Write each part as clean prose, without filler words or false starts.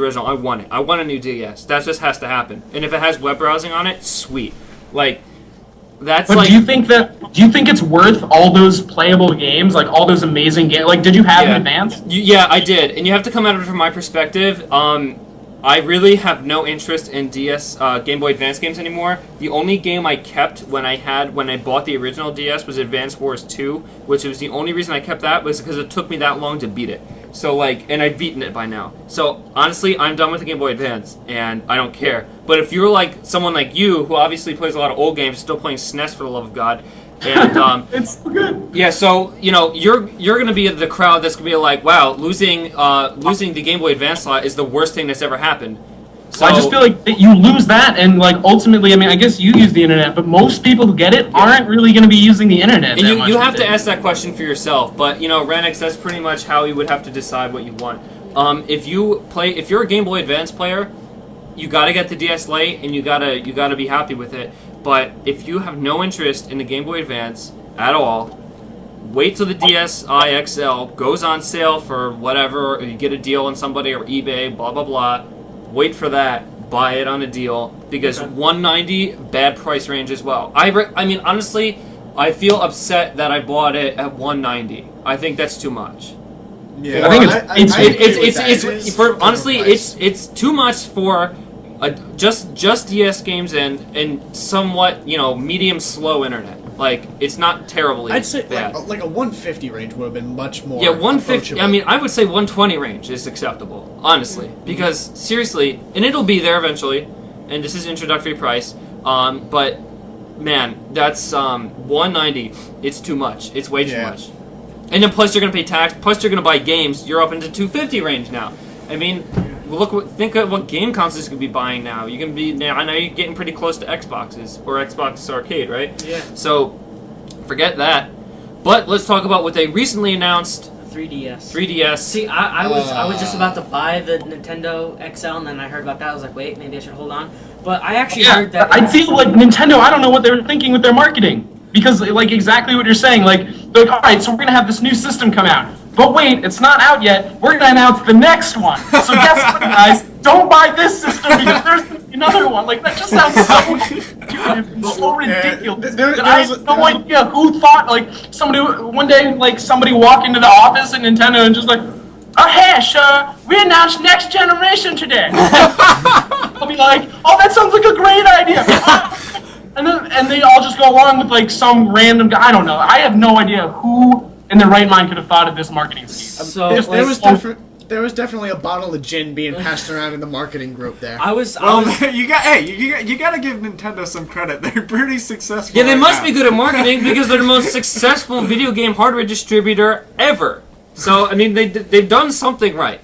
original. I want it. I want a new DS. That just has to happen. And if it has web browsing on it, sweet. Like, that's but like... do you think it's worth all those playable games, like all those amazing games? Like, did you have an Advance? Yeah, I did. And you have to come at it from my perspective. I really have no interest in DS, Game Boy Advance games anymore. The only game I kept when I bought the original DS was Advance Wars 2, which was the only reason I kept that was because it took me that long to beat it. So, like, and I've beaten it by now. So, honestly, I'm done with the Game Boy Advance, and I don't care. But if you're, like, someone like you, who obviously plays a lot of old games, still playing SNES for the love of God, and, it's so good. Yeah, so, you know, you're gonna be the crowd that's gonna be like, wow, losing the Game Boy Advance slot is the worst thing that's ever happened. So, I just feel like that you lose that, and like ultimately, I mean, I guess you use the internet, but most people who get it aren't really going to be using the internet. And you have to ask that question for yourself. But you know, Renix, that's pretty much how you would have to decide what you want. If you're a Game Boy Advance player, you got to get the DS Lite, and you gotta be happy with it. But if you have no interest in the Game Boy Advance at all, wait till the DSi XL goes on sale for whatever, or you get a deal on somebody or eBay, blah blah blah. Wait for that. Buy it on a deal because $190 bad price range as well. I mean, honestly, I feel upset that I bought it at $190. I think that's too much. Yeah, I think it's too much for just DS games and somewhat, you know, medium slow internet. Like, it's not terribly I'd say bad. like a 150 range would have been much more. Yeah, 150. I mean, I would say 120 range is acceptable, honestly, because seriously, and it'll be there eventually. And this is introductory price, but man, that's 190. It's too much. It's way too much. And then plus you're gonna pay tax. Plus you're gonna buy games. You're up into 250 range now. I mean, think of what game consoles you could be buying now. You can be now. I know you're getting pretty close to Xboxes or Xbox Arcade, right? Yeah. So forget that. But let's talk about what they recently announced. 3DS. 3DS. See, I was just about to buy the Nintendo XL, and then I heard about that. I was like, wait, maybe I should hold on. But I actually heard that. I feel like Nintendo. I don't know what they were thinking with their marketing because, like, exactly what you're saying. Like, they're like, all right, so we're gonna have this new system come out. But wait, it's not out yet. We're going to announce the next one. So guess what, guys? Don't buy this system because there's another one. Like, that just sounds so stupid, so ridiculous. I have no idea who thought, like, one day, like, somebody walk into the office at Nintendo and just like, oh, hey, sure, we announced next generation today. I'll be like, oh, that sounds like a great idea. And they all just go along with, like, some random guy. I don't know. I have no idea who in their right mind could have thought of this marketing scheme. So there was definitely a bottle of gin being passed around in the marketing group there. You got to give Nintendo some credit. They're pretty successful. Yeah, they must be good at marketing because they're the most successful video game hardware distributor ever. So I mean, they've done something right,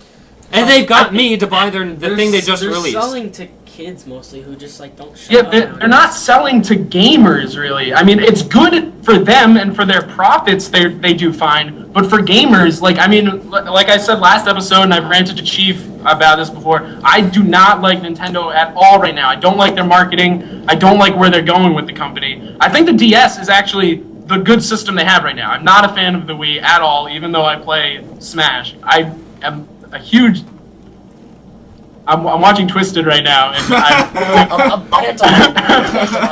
and they've got me to buy the thing they just released. They're selling to kids mostly who just like don't shut up. Yeah, they're not selling to gamers really. I mean, it's good for them and for their profits. They do fine, but for gamers, like I mean, like I said last episode, and I've ranted to Chief about this before. I do not like Nintendo at all right now. I don't like their marketing. I don't like where they're going with the company. I think the DS is actually the good system they have right now. I'm not a fan of the Wii at all, even though I play Smash. I am a huge. I'm watching Twisted right now, and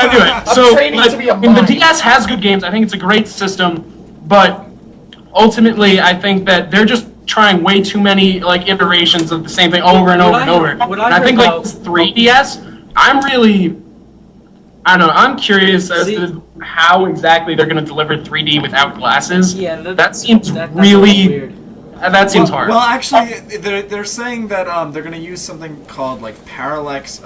anyway, so the DS has good games. I think it's a great system, but ultimately, I think that they're just trying way too many like iterations of the same thing over and over and over. And I think like this 3DS, I don't know. I'm curious as to how exactly they're going to deliver 3D without glasses. Yeah, that seems really weird. That seems hard. Well, actually, they're saying that they're going to use something called like parallax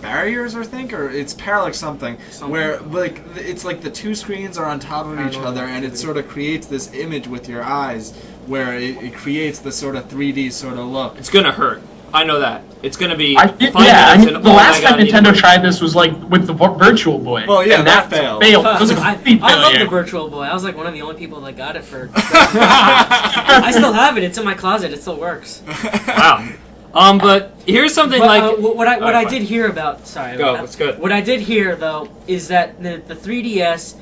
barriers, I think, or it's parallax something, where like it's like the two screens are on top of each other, and it sort of creates this image with your eyes, where it creates the sort of 3D sort of look. It's gonna hurt. I know that. It's gonna be. I mean, the last time Nintendo tried this was like with the Virtual Boy. Well, yeah, and that failed. It was a complete I love failure. the Virtual Boy. I was like one of the only people that got it for. I still have it. It's in my closet. It still works. Wow. But here's something what I did hear about. Sorry. Go. It's good. What I did hear though is that the 3DS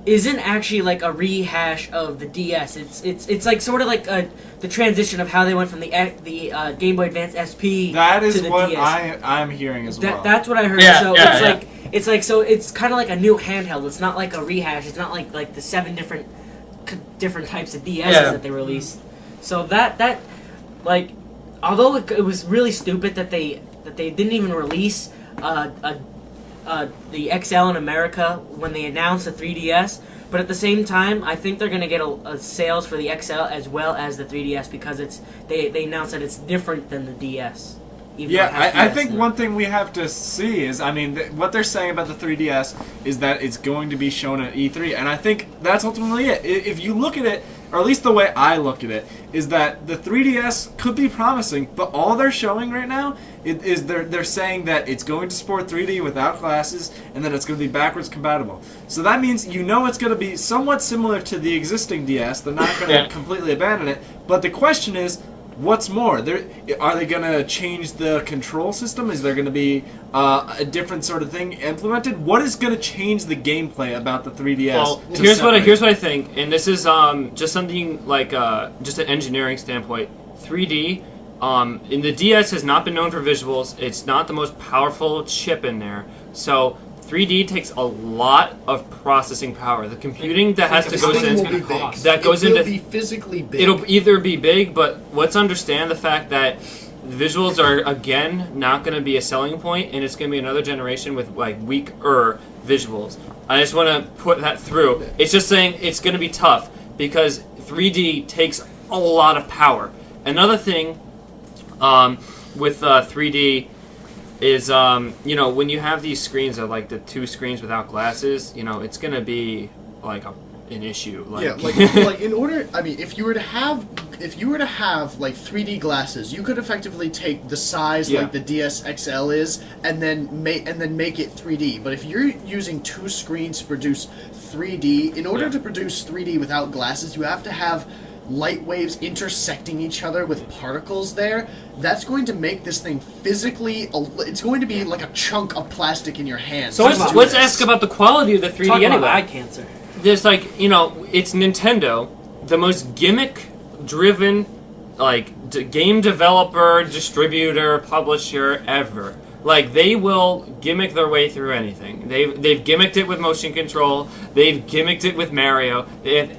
isn't actually like a rehash of the DS. It's like sort of like the transition of how they went from the Game Boy Advance SP That is to the what DS. I'm hearing as well. That's what I heard. Yeah, so yeah, it's like so it's kind of like a new handheld. It's not like a rehash. It's not like the 7 different types of DSs that they released. So that like although it was really stupid that they didn't even release the XL in America when they announced the 3DS, but at the same time, I think they're gonna get a sales for the XL as well as the 3DS because they announced that it's different than the DS. Yeah, I think one thing we have to see is, I mean, what they're saying about the 3DS is that it's going to be shown at E3, and I think that's ultimately it. If you look at it, or at least the way I look at it, is that the 3DS could be promising, but all they're showing right now is they're saying that it's going to support 3D without glasses, and that it's going to be backwards compatible. So that means you know it's going to be somewhat similar to the existing DS. They're not going to completely abandon it, but the question is, what's more? Are they going to change the control system? Is there going to be a different sort of thing implemented? What is going to change the gameplay about the 3DS? Well, here's what I think, and this is just something like just an engineering standpoint. 3D in the DS has not been known for visuals. It's not the most powerful chip in there, so 3D takes a lot of processing power. The computing that has to go into It will be physically big. It'll either be big, but let's understand the fact that visuals are again not going to be a selling point, and it's going to be another generation with like weaker visuals. I just want to put that through. It's just saying it's going to be tough because 3D takes a lot of power. Another thing with 3D is you know, when you have these screens of like the 2 screens without glasses, you know, it's gonna be like an issue. Like, yeah, like in order, I mean, if you were to have like 3D glasses, you could effectively take the size like the DS XL is, and then make it 3D. But if you're using 2 screens to produce 3D, in order to produce 3D without glasses, you have to have light waves intersecting each other with particles there. That's going to make this thing physically, it's going to be like a chunk of plastic in your hand. So let's ask about the quality of the 3D anyway. About eye cancer. There's like, you know, it's Nintendo, the most gimmick-driven like game developer, distributor, publisher ever. Like, they will gimmick their way through anything. They've gimmicked it with motion control. They've gimmicked it with Mario.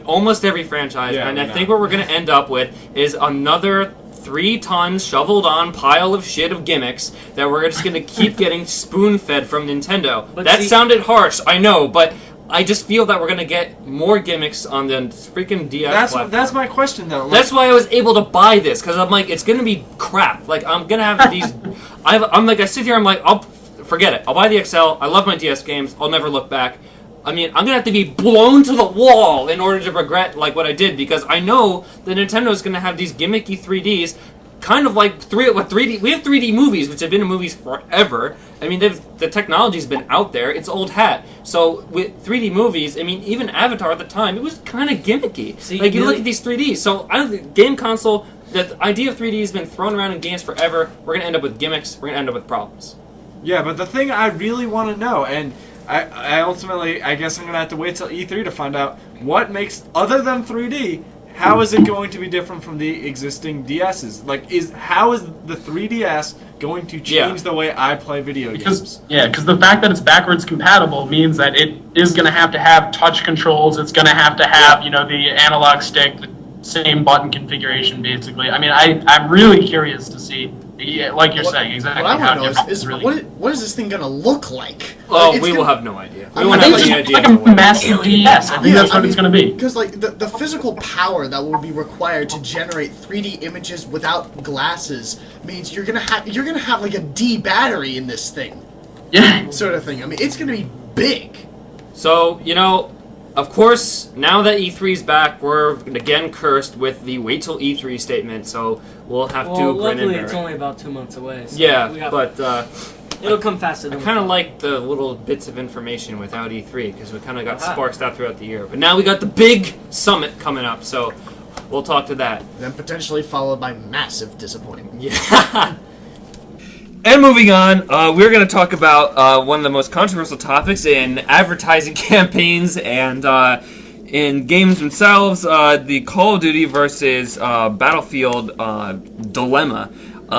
Almost every franchise. Yeah, and I think what we're going to end up with is another 3-ton shoveled-on pile of shit of gimmicks that we're just going to keep getting spoon-fed from Nintendo. But that sounded harsh, I know, but I just feel that we're going to get more gimmicks on the freaking DS platform. That's my question, though. Like, that's why I was able to buy this, because I'm like, it's going to be crap. Like, I'm going to have these... I sit here, I'm like, forget it. I'll buy the XL. I love my DS games. I'll never look back. I mean, I'm going to have to be blown to the wall in order to regret, like, what I did, because I know that Nintendo's going to have these gimmicky 3Ds, kind of like 3D. We have 3D movies, which have been in movies forever. I mean, the technology's been out there. It's old hat. So with 3D movies, I mean, even Avatar at the time, it was kind of gimmicky. See, like, you look at these 3Ds. So I don't think game console, the idea of 3D has been thrown around in games forever. We're going to end up with gimmicks. We're going to end up with problems. Yeah, but the thing I really want to know, and I ultimately, I guess I'm going to have to wait till E3 to find out what makes, other than 3D, how is it going to be different from the existing DSs? Like, how is the 3DS going to change the way I play video games? Because the fact that it's backwards compatible means that it is going to have touch controls. It's going to have, you know, the analog stick, the same button configuration, basically. I mean, I'm really curious to see, like you're saying, exactly what I how want to know different is really. what is this thing going to look like? Oh, we will have no idea. We I won't mean, have It's any just idea. like a massive DS. I think that's what it's going to be. Because like the physical power that will be required to generate 3D images without glasses means you're gonna have like a D battery in this thing, Yeah. sort of thing. I mean, it's gonna be big. So, you know, of course, now that E3's back, we're again cursed with the wait till E3 statement, so we'll have to grin and luckily bear it's it. only about 2 months away. So but it'll come faster I than kind of we like the little bits of information without E3, because we kind of got sparked out throughout the year. But now we got the big summit coming up, so we'll talk to that. Then potentially followed by massive disappointment. Yeah. And moving on, we're going to talk about one of the most controversial topics in advertising campaigns and in games themselves, the Call of Duty versus Battlefield dilemma.